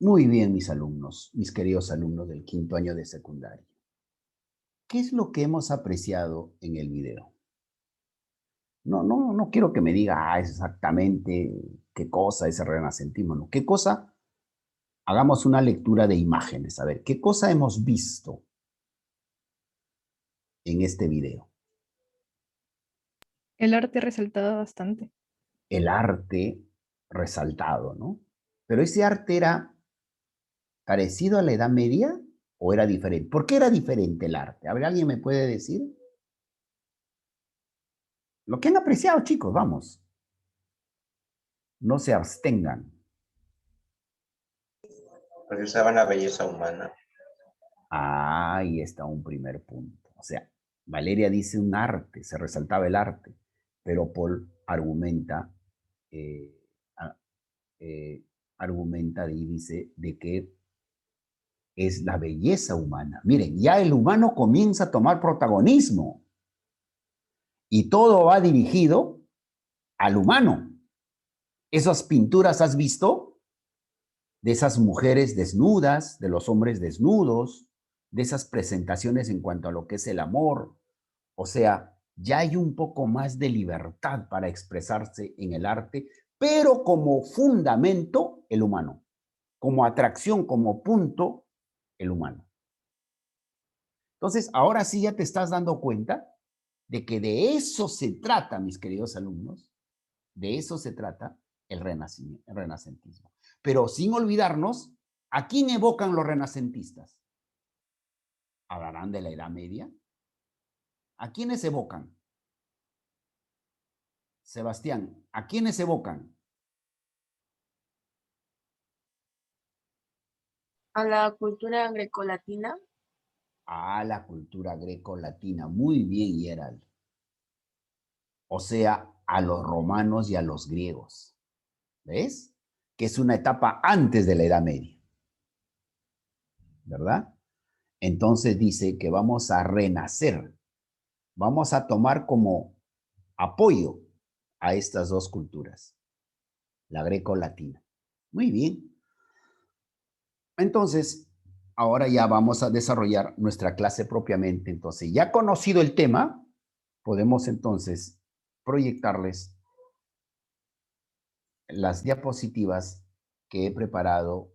Muy bien, mis alumnos, mis queridos alumnos del quinto año de secundaria. ¿Qué es lo que hemos apreciado en el video? No quiero que me diga, es exactamente qué cosa es el renacentismo, no. ¿Qué cosa? Hagamos una lectura de imágenes. A ver, ¿qué cosa hemos visto en este video? El arte resaltaba bastante. El arte resaltado, ¿no? Pero ese arte era parecido a la Edad Media o era diferente. ¿Por qué era diferente el arte? A ver, ¿alguien me puede decir? Lo que han apreciado, chicos, vamos. No se abstengan. Porque usaban la belleza humana. Ahí está un primer punto. O sea, Valeria dice un arte, se resaltaba el arte, pero Paul argumenta, eh, a- argumenta y dice de que es la belleza humana. Miren, ya el humano comienza a tomar protagonismo y todo va dirigido al humano. Esas pinturas, ¿has visto? De esas mujeres desnudas, de los hombres desnudos, de esas presentaciones en cuanto a lo que es el amor. O sea, ya hay un poco más de libertad para expresarse en el arte, pero como fundamento, el humano. Como atracción, como punto, el humano. Entonces, ahora sí ya te estás dando cuenta de que de eso se trata, mis queridos alumnos, de eso se trata el renacentismo. Pero sin olvidarnos, ¿a quién evocan los renacentistas? ¿Hablarán de la Edad Media? ¿A quiénes evocan? Sebastián, ¿a quiénes evocan? A la cultura grecolatina. A la cultura greco-latina. Muy bien, Gerald. O sea, a los romanos y a los griegos. ¿Ves? Que es una etapa antes de la Edad Media. ¿Verdad? Entonces dice que vamos a renacer. Vamos a tomar como apoyo a estas dos culturas, la greco-latina. Muy bien. Entonces, ahora ya vamos a desarrollar nuestra clase propiamente. Entonces, ya conocido el tema, podemos entonces proyectarles las diapositivas que he preparado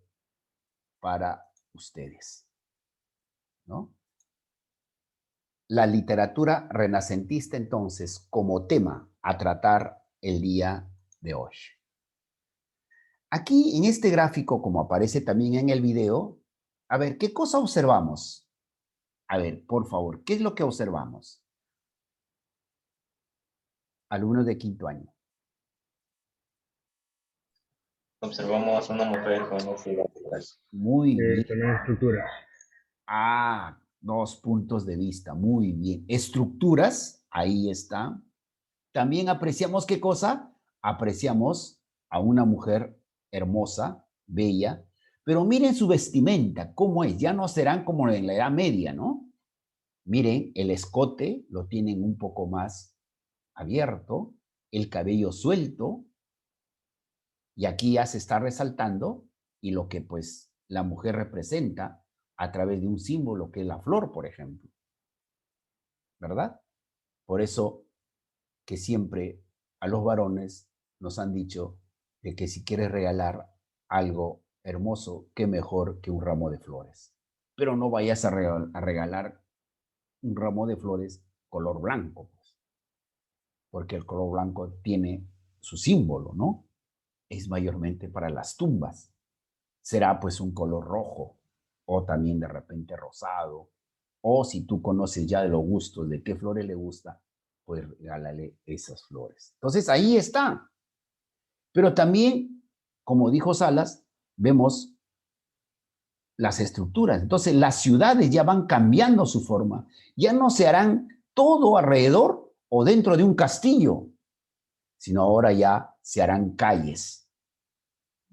para ustedes, ¿no? La literatura renacentista, entonces, como tema a tratar el día de hoy. Aquí, en este gráfico, como aparece también en el video, a ver, ¿qué cosa observamos? A ver, por favor, ¿qué es lo que observamos? Alumnos de quinto año. Observamos una mujer con unas figuras. Muy bien. También estructuras. Ah, dos puntos de vista. Muy bien. Estructuras, ahí está. También apreciamos, ¿qué cosa? Apreciamos a una mujer hermosa, bella, pero miren su vestimenta, ¿cómo es? Ya no serán como en la Edad Media, ¿no? Miren, el escote lo tienen un poco más abierto, el cabello suelto, y aquí ya se está resaltando y lo que pues la mujer representa a través de un símbolo que es la flor, por ejemplo. ¿Verdad? Por eso que siempre a los varones nos han dicho de que si quieres regalar algo hermoso, qué mejor que un ramo de flores. Pero no vayas a regalar un ramo de flores color blanco, pues, porque el color blanco tiene su símbolo, ¿no? Es mayormente para las tumbas. Será pues un color rojo o también de repente rosado. O si tú conoces ya de los gustos de qué flores le gusta, pues regálale esas flores. Entonces ahí está. Pero también, como dijo Salas, vemos las estructuras. Entonces las ciudades ya van cambiando su forma. Ya no se harán todo alrededor o dentro de un castillo, sino ahora ya se harán calles,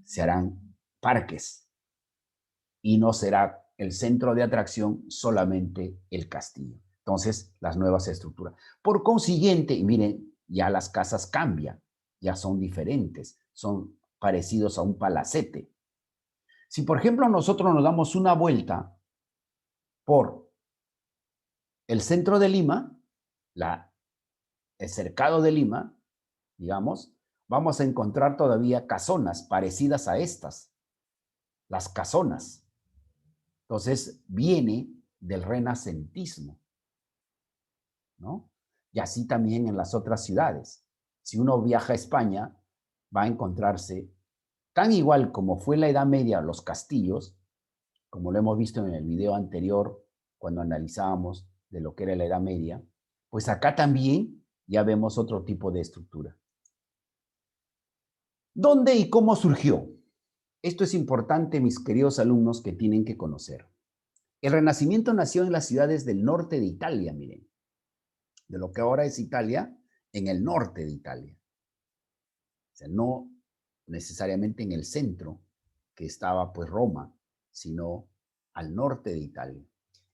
se harán parques y no será el centro de atracción solamente el castillo. Entonces, las nuevas estructuras. Por consiguiente, y miren, ya las casas cambian, ya son diferentes, son parecidos a un palacete. Si, por ejemplo, nosotros nos damos una vuelta por el centro de Lima, el cercado de Lima, digamos, vamos a encontrar todavía casonas parecidas a estas, las casonas. Entonces, viene del renacentismo, ¿no? Y así también en las otras ciudades. Si uno viaja a España, va a encontrarse, tan igual como fue la Edad Media, los castillos, como lo hemos visto en el video anterior, cuando analizábamos de lo que era la Edad Media, pues acá también ya vemos otro tipo de estructura. ¿Dónde y cómo surgió? Esto es importante, mis queridos alumnos, que tienen que conocer. El Renacimiento nació en las ciudades del norte de Italia, miren, de lo que ahora es Italia, en el norte de Italia. O sea, no necesariamente en el centro, que estaba pues Roma, sino al norte de Italia,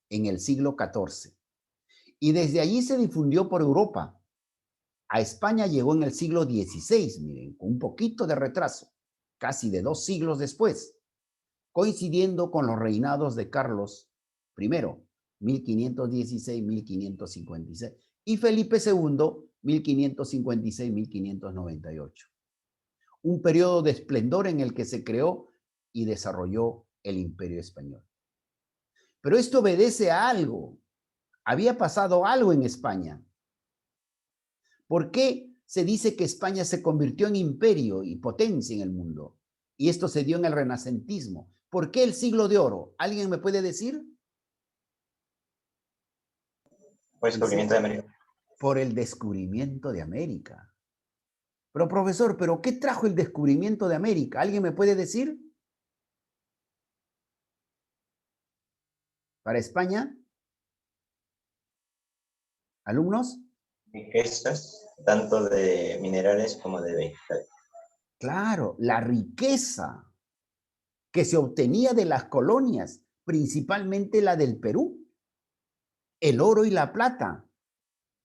en el siglo XIV. Y desde allí se difundió por Europa. A España llegó en el siglo XVI, miren, con un poquito de retraso, casi de 2 siglos después, coincidiendo con los reinados de Carlos I, 1516-1556, y Felipe II, 1556-1598. Un periodo de esplendor en el que se creó y desarrolló el Imperio Español. Pero esto obedece a algo. Había pasado algo en España. ¿Por qué se dice que España se convirtió en imperio y potencia en el mundo? Y esto se dio en el renacentismo. ¿Por qué el siglo de oro? ¿Alguien me puede decir? Pues descubrimiento de América. Por el descubrimiento de América. Pero profesor, ¿pero qué trajo el descubrimiento de América? ¿Alguien me puede decir? Para España, ¿alumnos? Riquezas, tanto de minerales como de vegetales. Claro, la riqueza que se obtenía de las colonias, principalmente la del Perú, el oro y la plata,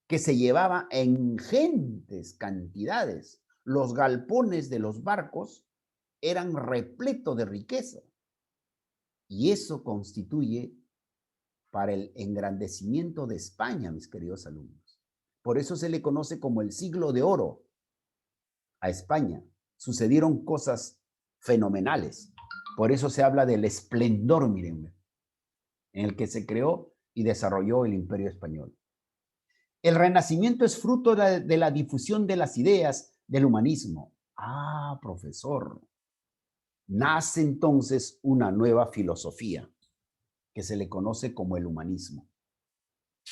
que se llevaba en ingentes cantidades. Los galpones de los barcos eran repletos de riqueza. Y eso constituye para el engrandecimiento de España, mis queridos alumnos. Por eso se le conoce como el siglo de oro a España. Sucedieron cosas fenomenales. Por eso se habla del esplendor, miren, en el que se creó y desarrolló el Imperio Español. El Renacimiento es fruto de la difusión de las ideas del humanismo. Ah, profesor. Nace entonces una nueva filosofía que se le conoce como el humanismo.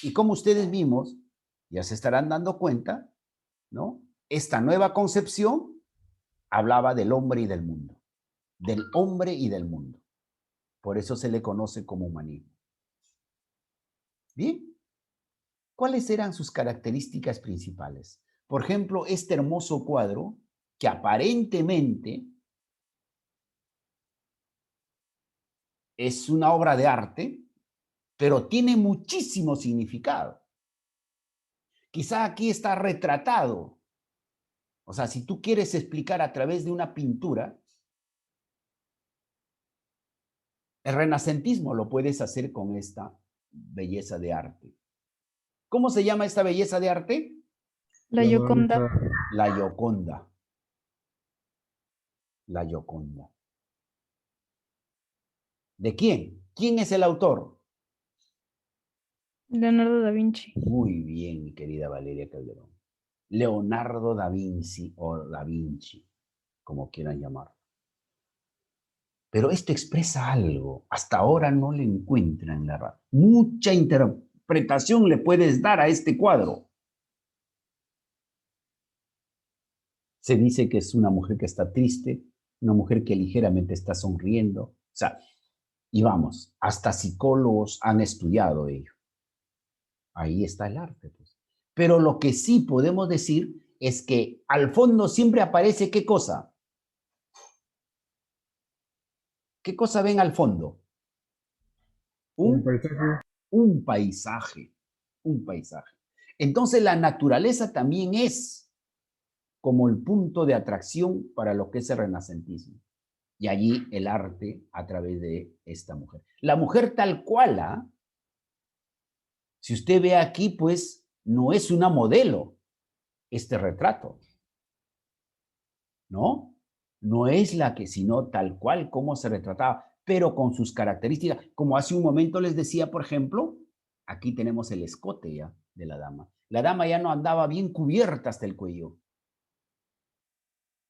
Y como ustedes mismos ya se estarán dando cuenta, ¿no? Esta nueva concepción hablaba del hombre y del mundo. Del hombre y del mundo. Por eso se le conoce como humanismo. Bien. ¿Cuáles eran sus características principales? Por ejemplo, este hermoso cuadro que aparentemente es una obra de arte, pero tiene muchísimo significado. Quizá aquí está retratado. O sea, si tú quieres explicar a través de una pintura, el renacentismo lo puedes hacer con esta belleza de arte. ¿Cómo se llama esta belleza de arte? La Gioconda. La Gioconda. La Gioconda. ¿De quién? ¿Quién es el autor? Leonardo da Vinci. Muy bien, mi querida Valeria Calderón. Leonardo da Vinci o da Vinci, como quieran llamarlo. Pero esto expresa algo. Hasta ahora no le encuentran la razón. Mucha interpretación le puedes dar a este cuadro. Se dice que es una mujer que está triste, una mujer que ligeramente está sonriendo. O sea, y vamos, hasta psicólogos han estudiado ello. Ahí está el arte, pues. Pero lo que sí podemos decir es que al fondo siempre aparece ¿qué cosa? ¿Qué cosa ven al fondo? Un paisaje. Un paisaje. Un paisaje. Entonces la naturaleza también es como el punto de atracción para lo que es el renacentismo. Y allí el arte a través de esta mujer. La mujer tal cual, ¿ah? Si usted ve aquí, pues no es una modelo este retrato, ¿no? No es la que, sino tal cual como se retrataba, pero con sus características. Como hace un momento les decía, por ejemplo, aquí tenemos el escote ya de la dama. La dama ya no andaba bien cubierta hasta el cuello.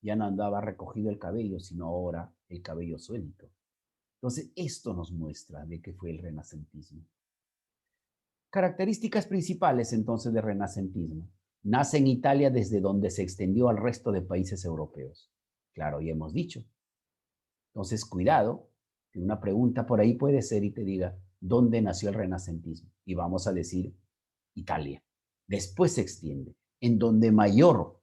Ya no andaba recogido el cabello, sino ahora el cabello suelto. Entonces, esto nos muestra de qué fue el renacentismo. Características principales entonces del renacentismo. Nace en Italia desde donde se extendió al resto de países europeos. Claro, ya hemos dicho. Entonces, cuidado, que una pregunta por ahí puede ser y te diga, ¿dónde nació el renacentismo? Y vamos a decir Italia. Después se extiende, en donde mayor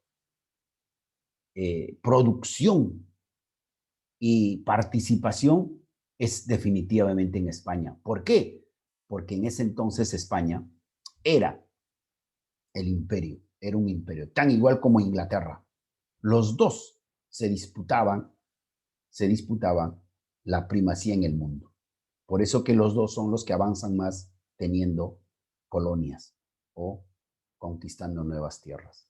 producción y participación es definitivamente en España. ¿Por qué? Porque en ese entonces España era el imperio, era un imperio, tan igual como Inglaterra. Los dos se disputaban la primacía en el mundo. Por eso que los dos son los que avanzan más teniendo colonias o conquistando nuevas tierras.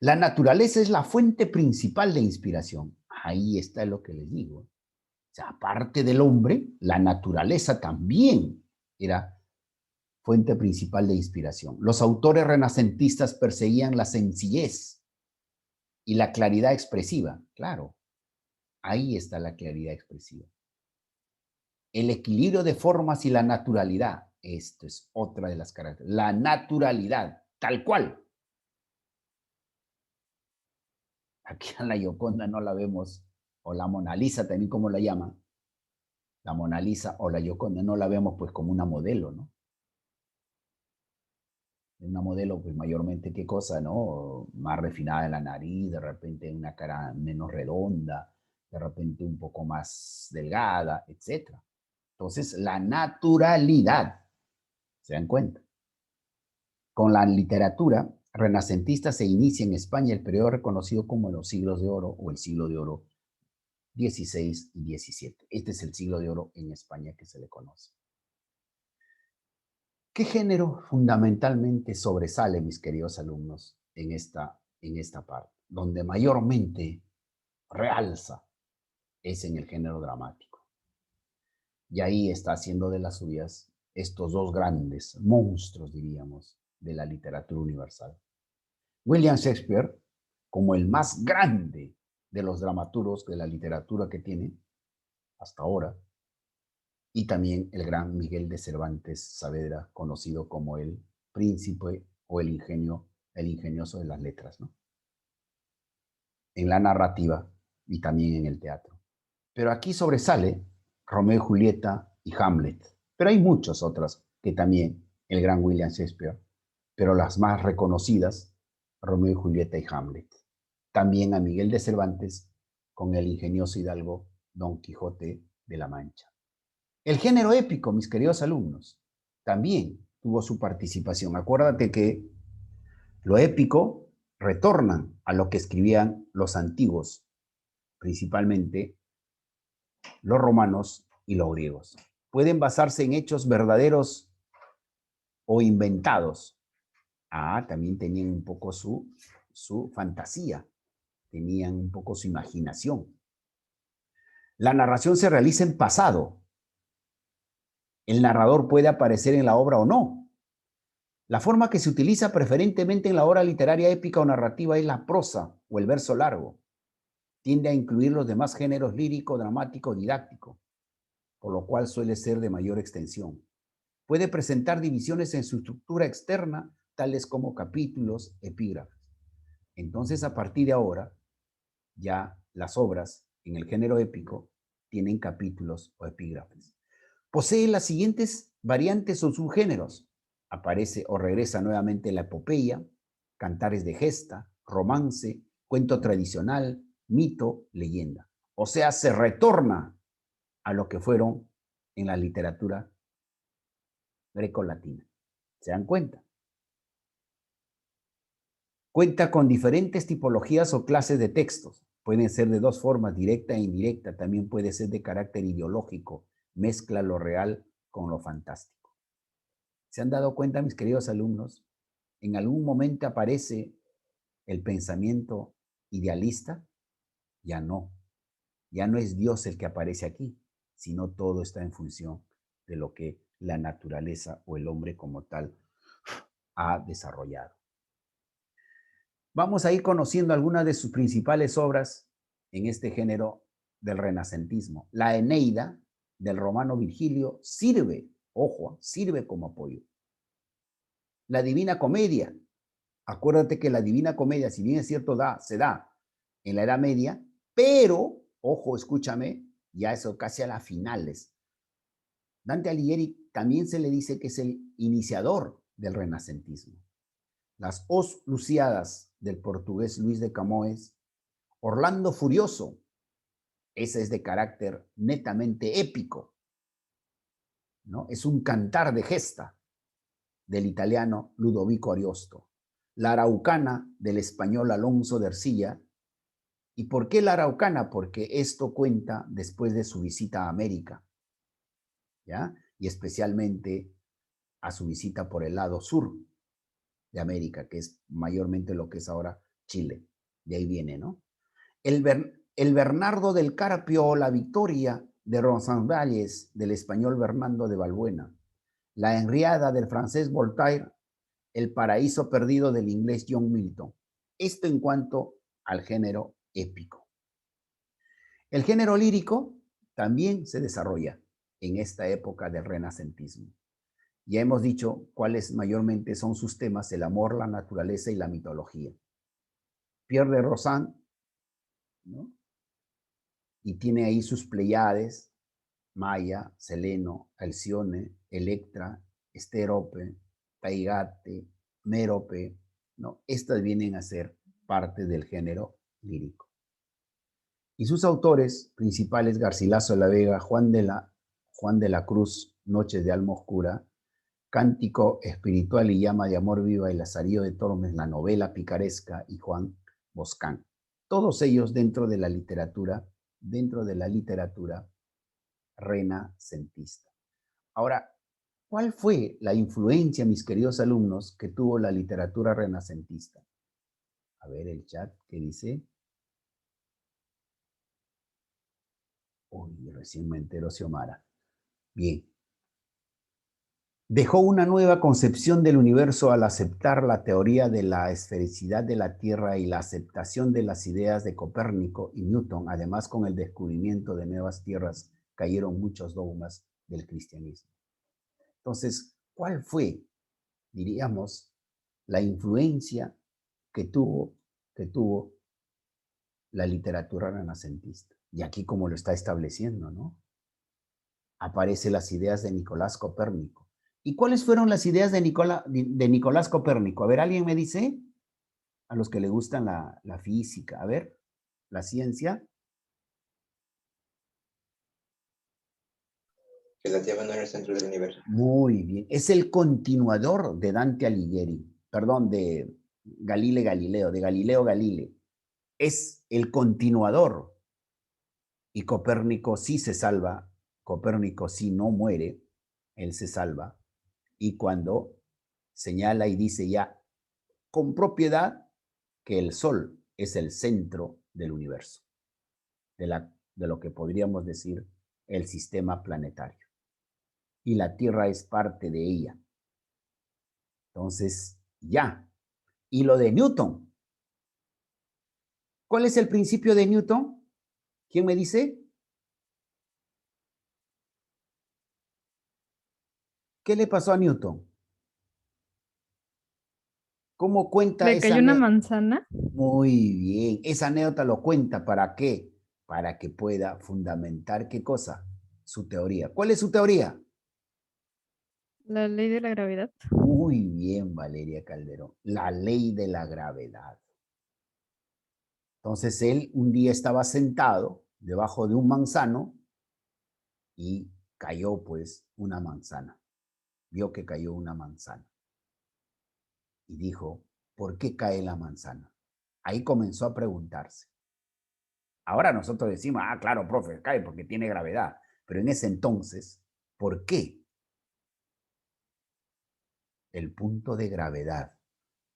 La naturaleza es la fuente principal de inspiración. Ahí está lo que les digo. O sea, aparte del hombre, la naturaleza también era fuente principal de inspiración. Los autores renacentistas perseguían la sencillez y la claridad expresiva. Claro, ahí está la claridad expresiva. El equilibrio de formas y la naturalidad. Esto es otra de las características. La naturalidad, tal cual. Aquí a la Gioconda no la vemos, o la Mona Lisa también como la llaman. La Mona Lisa o la Gioconda no la vemos pues como una modelo, ¿no? Una modelo pues mayormente qué cosa, ¿no? Más refinada en la nariz, de repente una cara menos redonda, de repente un poco más delgada, etc. Entonces, la naturalidad, ¿se dan cuenta? Con la literatura renacentista se inicia en España el periodo reconocido como los siglos de oro o el siglo de oro XVI y XVII. Este es el siglo de oro en España que se le conoce. ¿Qué género fundamentalmente sobresale, mis queridos alumnos, en esta parte? Donde mayormente realza es en el género dramático. Y ahí está haciendo de las suyas estos dos grandes monstruos, diríamos, de la literatura universal. William Shakespeare, como el más grande de los dramaturgos de la literatura que tiene hasta ahora, y también el gran Miguel de Cervantes Saavedra, conocido como el príncipe o el ingenioso de las letras, ¿no? En la narrativa y también en el teatro. Pero aquí sobresale Romeo y Julieta y Hamlet. Pero hay muchas otras que también el gran William Shakespeare, pero las más reconocidas, Romeo y Julieta y Hamlet. También a Miguel de Cervantes con el ingenioso hidalgo Don Quijote de la Mancha. El género épico, mis queridos alumnos, también tuvo su participación. Acuérdate que lo épico retorna a lo que escribían los antiguos, principalmente los romanos y los griegos. Pueden basarse en hechos verdaderos o inventados. También tenían un poco su fantasía, tenían un poco su imaginación. La narración se realiza en pasado. El narrador puede aparecer en la obra o no. La forma que se utiliza preferentemente en la obra literaria épica o narrativa es la prosa o el verso largo. Tiende a incluir los demás géneros lírico, dramático, didáctico, por lo cual suele ser de mayor extensión. Puede presentar divisiones en su estructura externa, tales como capítulos, epígrafes. Entonces, a partir de ahora, ya las obras en el género épico tienen capítulos o epígrafes. Posee las siguientes variantes o subgéneros. Aparece o regresa nuevamente la epopeya, cantares de gesta, romance, cuento tradicional, mito, leyenda. O sea, se retorna a lo que fueron en la literatura grecolatina. ¿Se dan cuenta? Cuenta con diferentes tipologías o clases de textos. Pueden ser de dos formas, directa e indirecta. También puede ser de carácter ideológico. Mezcla lo real con lo fantástico. ¿Se han dado cuenta, mis queridos alumnos? En algún momento aparece el pensamiento idealista. Ya no. Ya no es Dios el que aparece aquí, sino todo está en función de lo que la naturaleza o el hombre como tal ha desarrollado. Vamos a ir conociendo algunas de sus principales obras en este género del renacentismo. La Eneida del romano Virgilio sirve, ojo, sirve como apoyo. La Divina Comedia. Acuérdate que la Divina Comedia, si bien es cierto, se da en la Edad Media, pero, ojo, escúchame, ya eso casi a las finales. Dante Alighieri también se le dice que es el iniciador del renacentismo. Las Os Lusiadas del portugués Luis de Camões, Orlando Furioso, ese es de carácter netamente épico, ¿no? Es un cantar de gesta del italiano Ludovico Ariosto, la Araucana del español Alonso de Ercilla. ¿Y por qué la Araucana? Porque esto cuenta después de su visita a América, ¿ya? Y especialmente a su visita por el lado sur de América, que es mayormente lo que es ahora Chile. De ahí viene, ¿no? El Bernardo del Carpio o la Victoria de Roncesvalles del español Bernardo de Balbuena, la Henriada del francés Voltaire, el Paraíso perdido del inglés John Milton. Esto en cuanto al género épico. El género lírico también se desarrolla en esta época del renacentismo. Ya hemos dicho cuáles mayormente son sus temas: el amor, la naturaleza y la mitología. Pierre de Rozan, ¿no? Y tiene ahí sus Pleiades, Maya, Seleno, Alcione, Electra, Esterope, Taigate, Mérope, ¿no? Estas vienen a ser parte del género lírico. Y sus autores principales, Garcilaso de la Vega, Juan de la Cruz, Noches de Alma Oscura, Cántico Espiritual y Llama de Amor Viva y Lazarillo de Tormes, la novela picaresca, y Juan Boscán. Todos ellos dentro de la literatura renacentista. Ahora, ¿cuál fue la influencia, mis queridos alumnos, que tuvo la literatura renacentista? A ver el chat, ¿qué dice? Uy, recién me entero, Xiomara. Bien. Dejó una nueva concepción del universo al aceptar la teoría de la esfericidad de la Tierra y la aceptación de las ideas de Copérnico y Newton. Además, con el descubrimiento de nuevas tierras, cayeron muchos dogmas del cristianismo. Entonces, ¿cuál fue, diríamos, la influencia que tuvo la literatura renacentista? Y aquí, como lo está estableciendo, ¿no? Aparecen las ideas de Nicolás Copérnico. ¿Y cuáles fueron las ideas de Nicolás Copérnico? A ver, ¿alguien me dice? A los que le gustan la física. A ver, la ciencia. Que la Tierra no era el centro del universo. Muy bien. Es el continuador de Dante Alighieri. Perdón, de Galileo Galilei. Es el continuador. Y Copérnico sí se salva. Copérnico sí no muere. Él se salva. Y cuando señala y dice ya con propiedad que el Sol es el centro del universo, de lo que podríamos decir el sistema planetario. Y la Tierra es parte de ella. Entonces, ya. Y lo de Newton. ¿Cuál es el principio de Newton? ¿Quién me dice? ¿Qué le pasó a Newton? ¿Cómo cuenta ¿Le esa cayó una anécdota? manzana? Muy bien. Esa anécdota lo cuenta. ¿Para qué? Para que pueda fundamentar, ¿qué cosa? Su teoría. ¿Cuál es su teoría? La ley de la gravedad. Muy bien, Valeria Calderón. La ley de la gravedad. Entonces él un día estaba sentado debajo de un manzano y cayó pues una manzana. Vio que cayó una manzana. Y dijo, ¿por qué cae la manzana? Ahí comenzó a preguntarse. Ahora nosotros decimos, ah, claro, profe, cae porque tiene gravedad. Pero en ese entonces, ¿por qué? El punto de gravedad.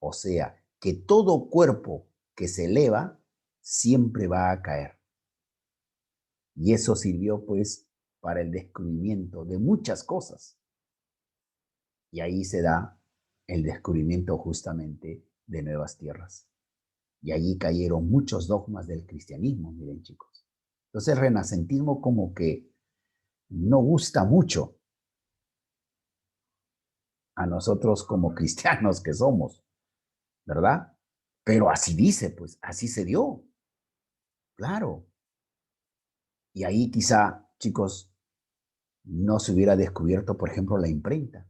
O sea, que todo cuerpo que se eleva siempre va a caer. Y eso sirvió pues para el descubrimiento de muchas cosas. Y ahí se da el descubrimiento justamente de nuevas tierras. Y allí cayeron muchos dogmas del cristianismo, miren chicos. Entonces el renacentismo como que no gusta mucho a nosotros como cristianos que somos, ¿verdad? Pero así dice, pues así se dio, claro. Y ahí quizá, chicos, no se hubiera descubierto, por ejemplo, la imprenta.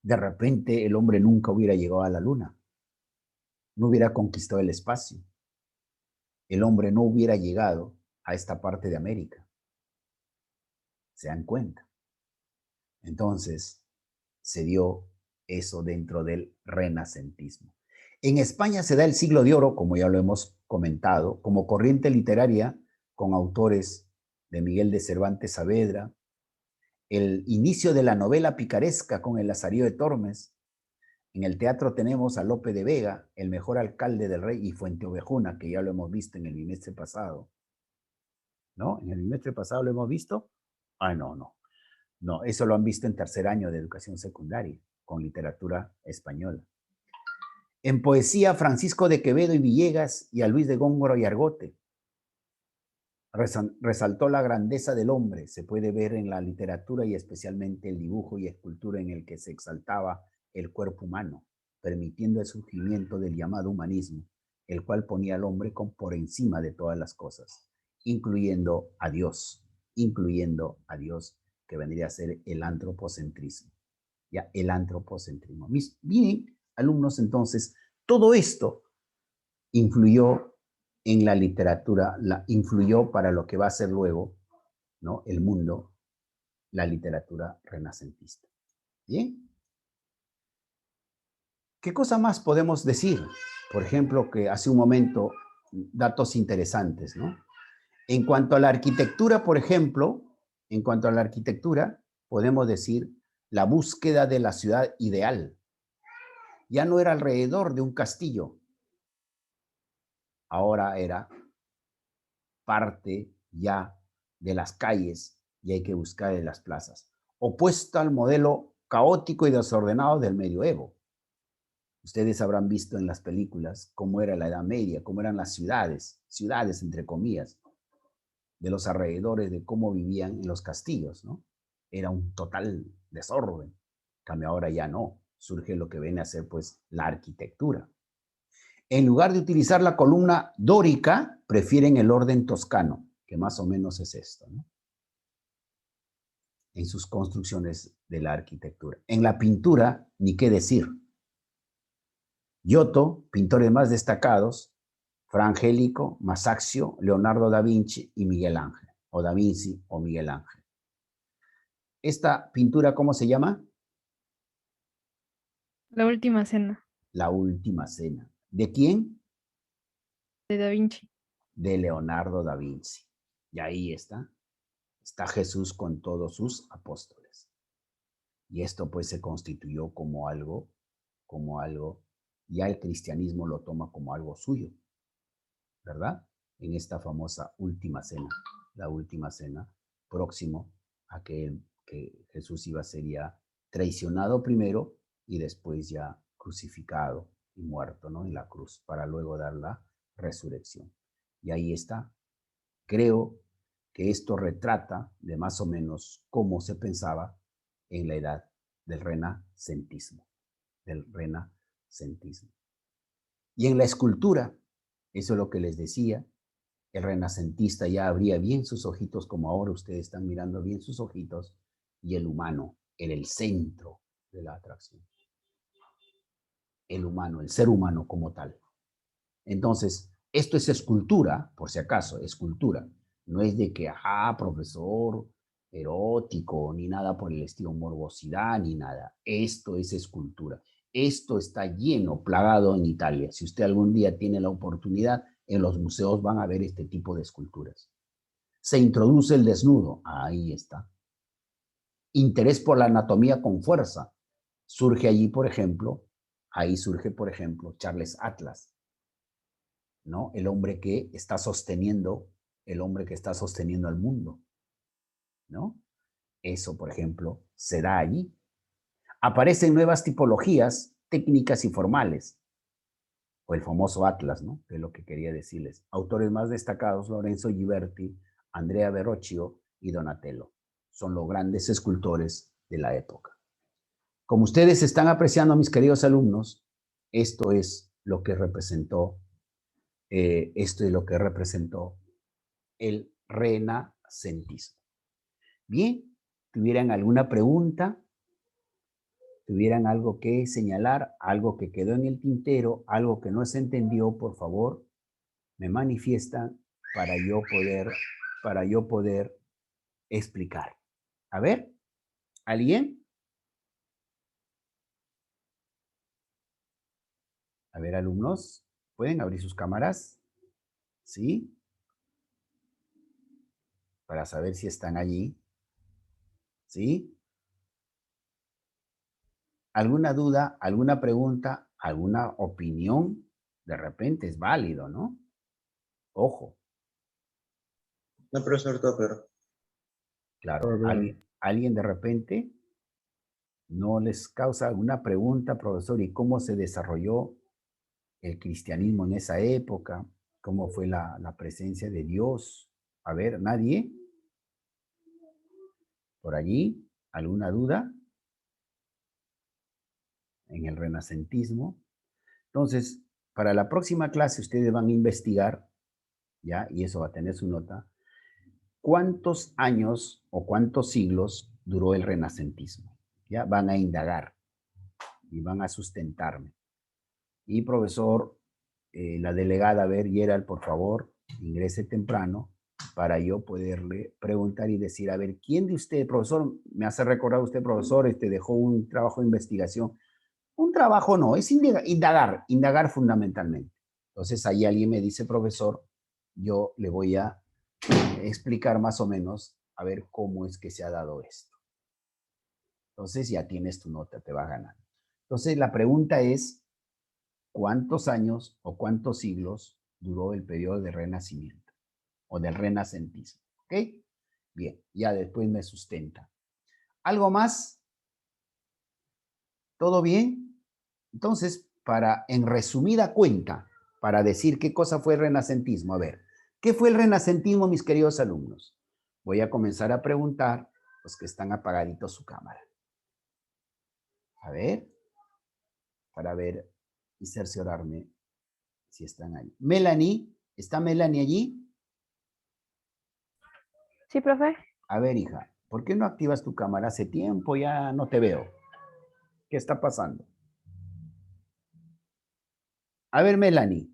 De repente el hombre nunca hubiera llegado a la luna, no hubiera conquistado el espacio, el hombre no hubiera llegado a esta parte de América. ¿Se dan cuenta? Entonces, se dio eso dentro del renacentismo. En España se da el siglo de oro, como ya lo hemos comentado, como corriente literaria con autores de Miguel de Cervantes Saavedra, el inicio de la novela picaresca con el Lazarillo de Tormes. En el teatro tenemos a Lope de Vega, el mejor alcalde del rey, y Fuenteovejuna, que ya lo hemos visto en el bimestre pasado. ¿No? ¿En el bimestre pasado lo hemos visto? Ah, no. No, eso lo han visto en tercer año de educación secundaria, con literatura española. En poesía, Francisco de Quevedo y Villegas y a Luis de Góngora y Argote. Resaltó la grandeza del hombre, se puede ver en la literatura y especialmente el dibujo y escultura en el que se exaltaba el cuerpo humano, permitiendo el surgimiento del llamado humanismo, el cual ponía al hombre por encima de todas las cosas, incluyendo a Dios, que vendría a ser el antropocentrismo. Ya, el antropocentrismo. Miren, alumnos, entonces, todo esto influyó en la literatura, influyó para lo que va a ser luego, ¿no? El mundo, la literatura renacentista. ¿Bien? ¿Qué cosa más podemos decir? Por ejemplo, que hace un momento, datos interesantes, ¿no? En cuanto a la arquitectura, por ejemplo, podemos decir la búsqueda de la ciudad ideal. Ya no era alrededor de un castillo, ahora era parte ya de las calles y hay que buscar en las plazas. Opuesto al modelo caótico y desordenado del medioevo. Ustedes habrán visto en las películas cómo era la Edad Media, cómo eran las ciudades entre comillas, de los alrededores, de cómo vivían en los castillos, ¿no? Era un total desorden. En cambio, ahora ya no. Surge lo que viene a ser, pues, la arquitectura. En lugar de utilizar la columna dórica, prefieren el orden toscano, que más o menos es esto, ¿no? En sus construcciones de la arquitectura. En la pintura, ni qué decir. Giotto, pintores más destacados, Fra Angelico, Masaccio, Leonardo da Vinci y Miguel Ángel, o da Vinci o Miguel Ángel. ¿Esta pintura cómo se llama? La última cena, La Última Cena. ¿De quién? de Da Vinci. De Leonardo da Vinci. Y ahí está Jesús con todos sus apóstoles. Y esto pues se constituyó como algo, ya el cristianismo lo toma como algo suyo, ¿verdad? En esta famosa última cena, la última cena, próximo a que Jesús iba a ser ya traicionado primero y después ya crucificado y muerto, ¿no? En la cruz, para luego dar la resurrección. Y ahí está. Creo que esto retrata de más o menos cómo se pensaba en la edad del renacentismo. Y en la escultura, eso es lo que les decía, el renacentista ya abría bien sus ojitos, como ahora ustedes están mirando bien sus ojitos, y el humano era el centro de la atracción. El humano, el ser humano como tal. Entonces, esto es escultura, por si acaso, escultura. No es de que, profesor, erótico, ni nada por el estilo, morbosidad, ni nada. Esto es escultura. Esto está lleno, plagado en Italia. Si usted algún día tiene la oportunidad, En los museos van a ver este tipo de esculturas. Se introduce el desnudo. Ahí está. Interés por la anatomía con fuerza. Surge allí, por ejemplo, ahí surge, por ejemplo, Charles Atlas, ¿no? El hombre que está sosteniendo al mundo, ¿no? Eso, por ejemplo, se da allí. Aparecen nuevas tipologías, técnicas y formales, o el famoso Atlas, ¿no? Que es lo que quería decirles. Autores más destacados, Lorenzo Ghiberti, Andrea Verrocchio y Donatello. Son los grandes escultores de la época. Como ustedes están apreciando, mis queridos alumnos, esto es lo que representó el renacentismo. Bien, ¿tuvieran alguna pregunta? ¿Tuvieran algo que señalar? ¿Algo que quedó en el tintero? ¿Algo que no se entendió? Por favor, me manifiestan para yo poder explicar. A ver, ¿alguien? A ver, alumnos, ¿pueden abrir sus cámaras? ¿Sí? Para saber si están allí. ¿Sí? ¿Alguna duda, alguna pregunta, alguna opinión? De repente es válido, ¿no? Ojo, No, profesor, todo claro. claro, alguien de repente no les causa alguna pregunta, profesor, ¿y cómo se desarrolló el cristianismo en esa época? ¿Cómo fue la presencia de Dios? A ver, ¿nadie? ¿Por allí? ¿Alguna duda? En el renacentismo. Entonces, para la próxima clase ustedes van a investigar, ¿ya? Y eso va a tener su nota. ¿Cuántos años o cuántos siglos duró el renacentismo? ¿Ya? Van a indagar y van a sustentarme. Y profesor, la delegada, a ver, Gerald, por favor, ingrese temprano para yo poderle preguntar y decir, a ver, ¿quién de usted, profesor, me hace recordar usted, profesor, dejó un trabajo de investigación? Un trabajo no, es indagar fundamentalmente. Entonces ahí alguien me dice, profesor, yo le voy a explicar más o menos a ver cómo es que se ha dado esto. Entonces ya tienes tu nota, te va a ganar. Entonces la pregunta es, ¿cuántos años o cuántos siglos duró el periodo de renacimiento o del renacentismo? ¿Ok? Bien, ya después me sustenta. ¿Algo más? ¿Todo bien? Entonces, en resumida cuenta, para decir qué cosa fue el renacentismo, a ver, ¿qué fue el renacentismo, mis queridos alumnos? Voy a comenzar a preguntar los que están apagaditos su cámara. A ver, para ver y cerciorarme si están ahí. Melanie, ¿está Melanie allí? Sí, profe. A ver, hija, ¿por qué no activas tu cámara? Hace tiempo ya no te veo. ¿Qué está pasando? A ver, Melanie,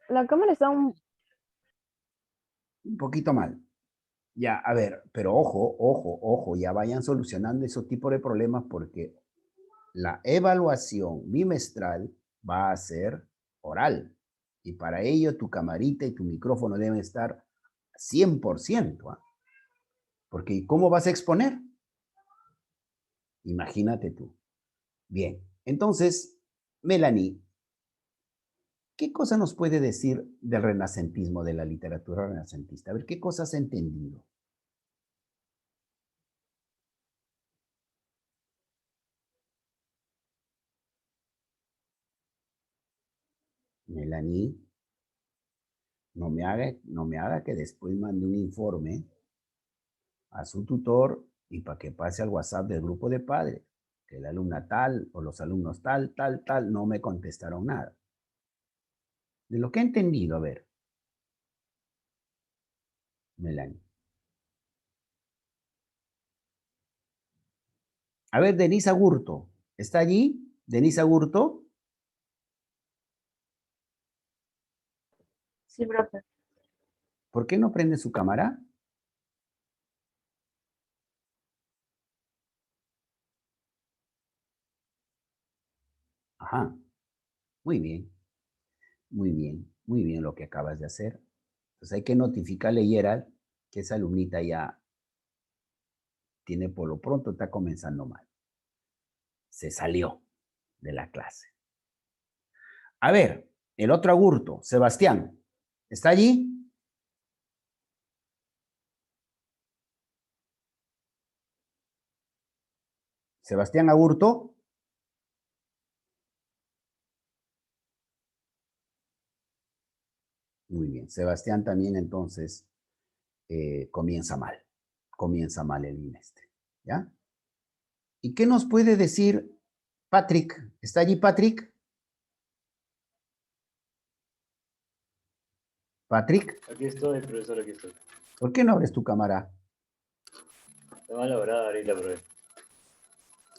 La cámara está un poquito mal. Ya, a ver, pero ojo, ya vayan solucionando esos tipos de problemas porque la evaluación bimestral va a ser oral. Y para ello tu camarita y tu micrófono deben estar 100%. ¿Ah? Porque ¿cómo vas a exponer? Imagínate tú. Bien, entonces, Melanie, ¿qué cosa nos puede decir del renacentismo, de la literatura renacentista? A ver, ¿qué cosas has entendido? Melanie, no me haga que después mande un informe a su tutor y para que pase al WhatsApp del grupo de padres, que la alumna tal o los alumnos tal, no me contestaron nada. De lo que he entendido, a ver, Melanie. A ver, Denise Agurto, ¿está allí? Denise Agurto, Sí, profe. ¿por qué no prende su cámara? Ajá, muy bien, muy bien. Muy bien lo que acabas de hacer. Entonces hay que notificarle a Gerald que esa alumnita ya tiene por lo pronto, está comenzando mal. Se salió de la clase. A ver, el otro Agurto, Sebastián, ¿está allí? Sebastián Agurto. Muy bien, Sebastián también entonces comienza mal el bimestre, ¿ya? ¿Y qué nos puede decir Patrick? ¿Está allí Patrick? Patrick, Aquí estoy, profesor, aquí estoy. ¿por qué no abres tu cámara? Está mal lograda ahorita, profesor.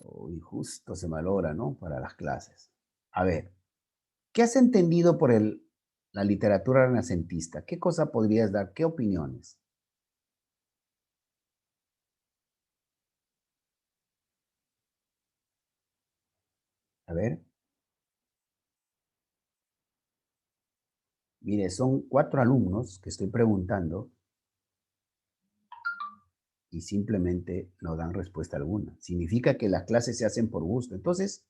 Uy, justo se malogra, ¿no? Para las clases. A ver, ¿qué has entendido por la literatura renacentista? ¿Qué cosa podrías dar? ¿Qué opiniones? A ver. Mire, son 4 alumnos que estoy preguntando y simplemente no dan respuesta alguna. Significa que las clases se hacen por gusto. Entonces,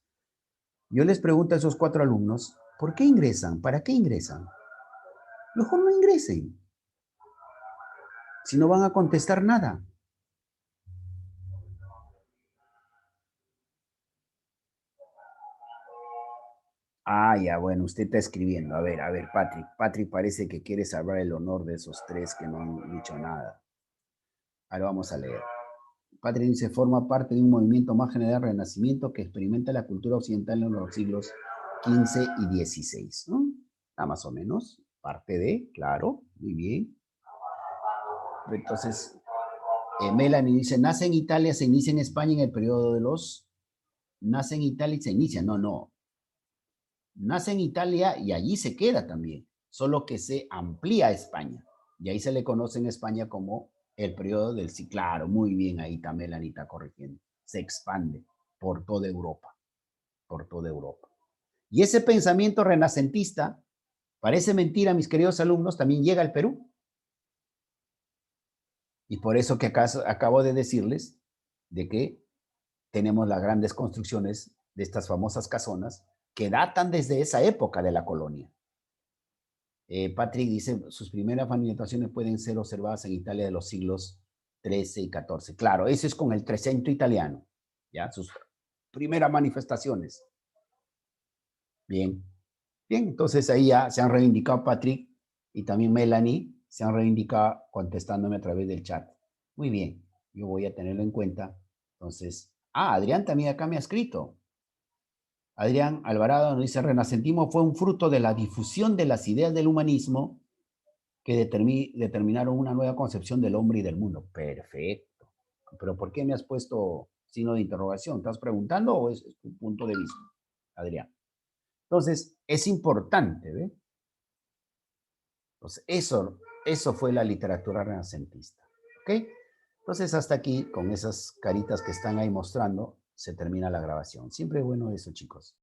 yo les pregunto a esos 4 alumnos, ¿por qué ingresan? ¿Para qué ingresan? Mejor no ingresen, si no van a contestar nada. Ah, ya, bueno, usted está escribiendo. A ver, Patrick. Patrick parece que quiere salvar el honor de esos 3 que no han dicho nada. Ahora vamos a leer. Patrick dice, forma parte de un movimiento más general de renacimiento que experimenta la cultura occidental en los siglos XV y XVI, ¿no? Está más o menos, parte de, claro, muy bien. Entonces, Melanie dice, nace en Italia, se inicia en España en el periodo de los... Nace en Italia y se inicia, no. Nace en Italia y allí se queda también, solo que se amplía a España. Y ahí se le conoce en España como el periodo del sí, claro, muy bien, ahí está Melanie está corrigiendo. Se expande por toda Europa, por toda Europa. Y ese pensamiento renacentista, parece mentira, mis queridos alumnos, también llega al Perú. Y por eso que acabo de decirles de que tenemos las grandes construcciones de estas famosas casonas que datan desde esa época de la colonia. Patrick dice, sus primeras manifestaciones pueden ser observadas en Italia de los siglos XIII y XIV. Claro, eso es con el Trecento italiano, ¿ya? Sus primeras manifestaciones. Bien, entonces ahí ya se han reivindicado Patrick y también Melanie, se han reivindicado contestándome a través del chat. Muy bien, yo voy a tenerlo en cuenta. Entonces, Adrián también acá me ha escrito. Adrián Alvarado nos dice, el renacentismo fue un fruto de la difusión de las ideas del humanismo que determinaron una nueva concepción del hombre y del mundo. Perfecto. Pero ¿por qué me has puesto signo de interrogación? ¿Estás preguntando o es tu punto de vista, Adrián? Entonces, es importante, ¿ve? Entonces, eso fue la literatura renacentista. ¿Ok? Entonces, hasta aquí, con esas caritas que están ahí mostrando, se termina la grabación. Siempre es bueno eso, chicos.